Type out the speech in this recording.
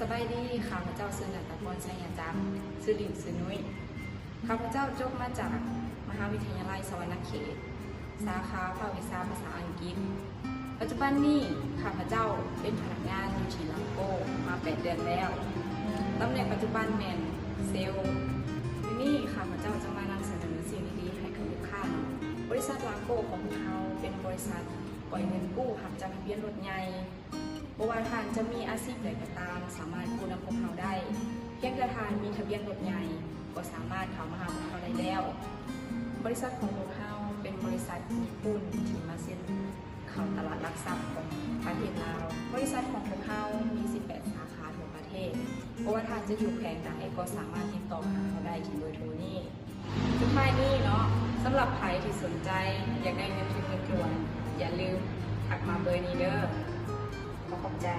สบายดีข้าพเจ้าชื่อนันทพรชัยจักรชื่อหลิวชื่อนุ้ยข้าพเจ้าจบมาจากมหาวิทยาลัยสวรรณเขตสาขาภาควิชาภาษาอังกฤษปัจจุบันนี้ข้าพเจ้าเป็นพนักงานอยู่ที่ลังโก้มา8 เดือนแล้วตำแหน่งปัจจุบันแมนเซลล์ที่นี่ข้าพเจ้าจะมานำเสนอสิ่งดีๆให้กับลูกค้าบริษัทลังโก้ของเราเป็นบริษัทปล่อยเงินกู้หักจากทะเบียนรถใหญ่เพราะว่าท่านจะมีอาชีพใดก็ตามสามารถกู้นำพวกเราได้เพียงแต่ท่านมีทะเบียนรถใหญ่ก็สามารถเข้ามาหาพวกเราได้แล้วบริษัทของพวกเราเป็นบริษัทญี่ปุ่นที่มาเซ็นเข้าตลาดหลักทรัพย์ของประเทศลาวบริษัทของพวกเรามี18 สาขาทั่วประเทศเพราะว่าท่านจะอยู่แผงใดก็สามารถติดต่อหาเราได้ที่เบอร์โทรนี้สุดท้ายนี้เนาะสำหรับใครที่สนใจอยากได้เงินทุนเงินด่วนอย่าลืมทักมาเบอร์นี้เด้อขอบใจ